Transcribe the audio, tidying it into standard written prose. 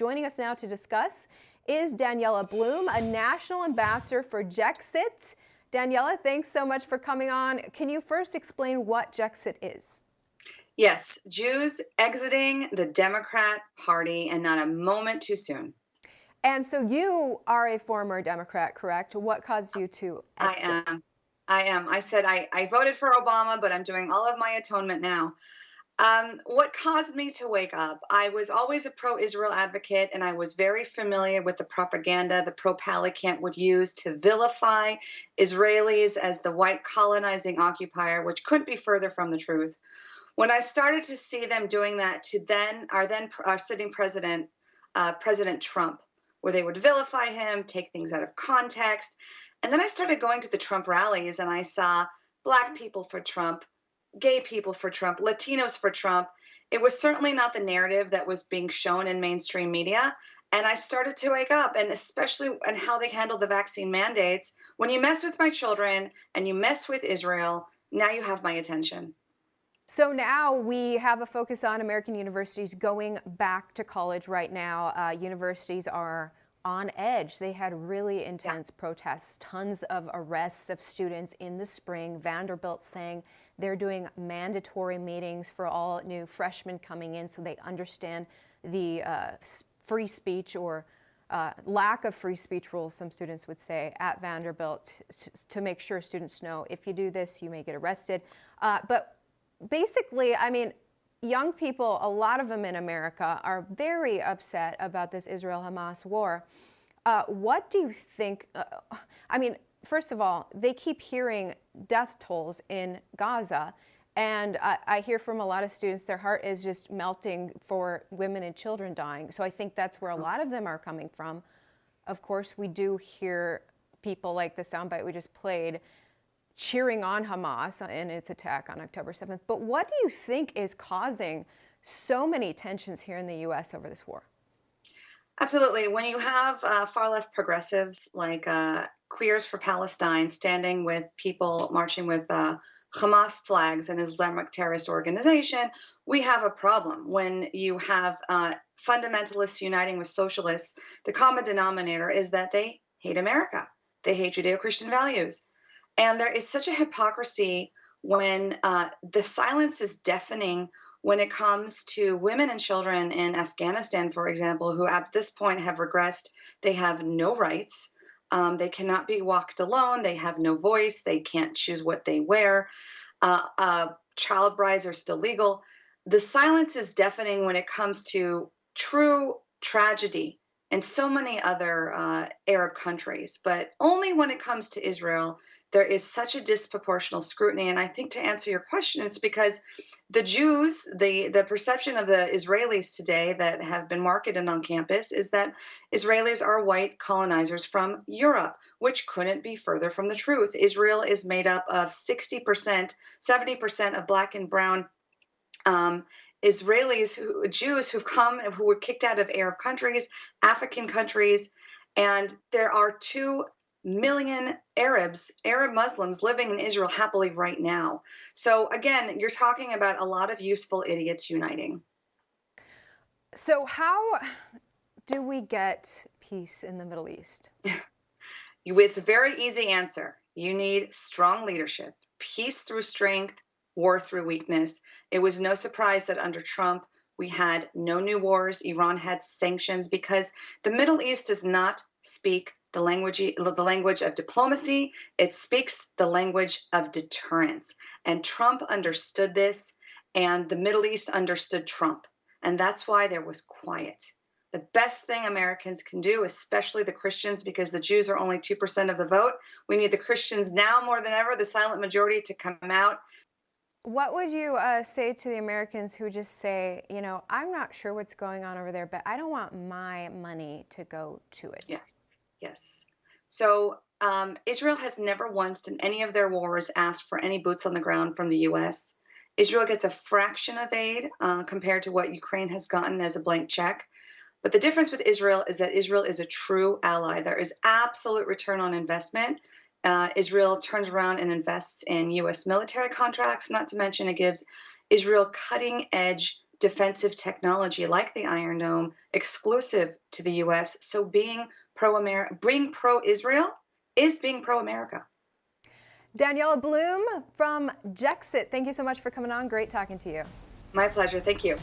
Joining us now to discuss is Daniella Bloom, a national ambassador for JEXIT. Daniella, thanks so much for coming on. Can you first explain what JEXIT is? Yes, Jews exiting the Democrat Party, and not a moment too soon. And so you are a former Democrat, correct? What caused you to exit? I am. I said I voted for Obama, but I'm doing all of my atonement now. What caused me to wake up? I was always a pro-Israel advocate, and I was very familiar with the propaganda the pro-Pally camp would use to vilify Israelis as the white colonizing occupier, which couldn't be further from the truth. When I started to see them doing that to our sitting president, President Trump, where they would vilify him, take things out of context, and then I started going to the Trump rallies, and I saw Black people for Trump, gay people for Trump, Latinos for Trump. It was certainly not the narrative that was being shown in mainstream media. And I started to wake up, and especially in how they handled the vaccine mandates. When you mess with my children and you mess with Israel, now you have my attention. So now we have a focus on American universities going back to college right now. Universities are on edge. They had really intense protests, tons of arrests of students in the spring. Vanderbilt saying they're doing mandatory meetings for all new freshmen coming in so they understand the free speech or lack of free speech rules, some students would say, at Vanderbilt to make sure students know if you do this, you may get arrested. But basically, I mean, young people, a lot of them in America, are very upset about this Israel-Hamas war. What do you think? I mean, first of all, they keep hearing death tolls in Gaza, and I hear from a lot of students their heart is just melting for women and children dying. So I think that's where a lot of them are coming from. Of course, we do hear people like the soundbite we just played cheering on Hamas in its attack on October 7th. But what do you think is causing so many tensions here in the U.S. over this war? Absolutely. When you have far-left progressives like Queers for Palestine standing with people marching with Hamas flags, an Islamic terrorist organization, we have a problem. When you have fundamentalists uniting with socialists, the common denominator is that they hate America. They hate Judeo-Christian values. And there is such a hypocrisy when the silence is deafening when it comes to women and children in Afghanistan, for example, who at this point have regressed. They have no rights. They cannot be walked alone. They have no voice. They can't choose what they wear. Child brides are still legal. The silence is deafening when it comes to true tragedy in so many other Arab countries, but only when it comes to Israel, there is such a disproportional scrutiny. And I think to answer your question, it's because the Jews, the perception of the Israelis today that have been marketed on campus is that Israelis are white colonizers from Europe, which couldn't be further from the truth. Israel is made up of 60%, 70% of Black and brown Israelis, Jews who've come and who were kicked out of Arab countries, African countries, and there are 2 million Arab Muslims living in Israel happily right now. So again, you're talking about a lot of useful idiots uniting. So how do we get peace in the Middle East? It's a very easy answer. You need strong leadership, peace through strength, war through weakness. It was no surprise that under Trump, we had no new wars. Iran had sanctions because the Middle East does not speak the language of diplomacy. It speaks the language of deterrence. And Trump understood this, and the Middle East understood Trump. And that's why there was quiet. The best thing Americans can do, especially the Christians, because the Jews are only 2% of the vote, we need the Christians now more than ever, the silent majority, to come out. What would you say to the Americans who just say, you know, I'm not sure what's going on over there, but I don't want my money to go to it? Yes. So Israel has never once in any of their wars asked for any boots on the ground from the U.S. Israel gets a fraction of aid compared to what Ukraine has gotten as a blank check. But the difference with Israel is that Israel is a true ally. There is absolute return on investment. Israel turns around and invests in U.S. military contracts, not to mention it gives Israel cutting-edge defensive technology like the Iron Dome exclusive to the U.S. So being pro-Israel is being pro-America. Daniella Bloom from JEXIT, thank you so much for coming on. Great talking to you. My pleasure. Thank you.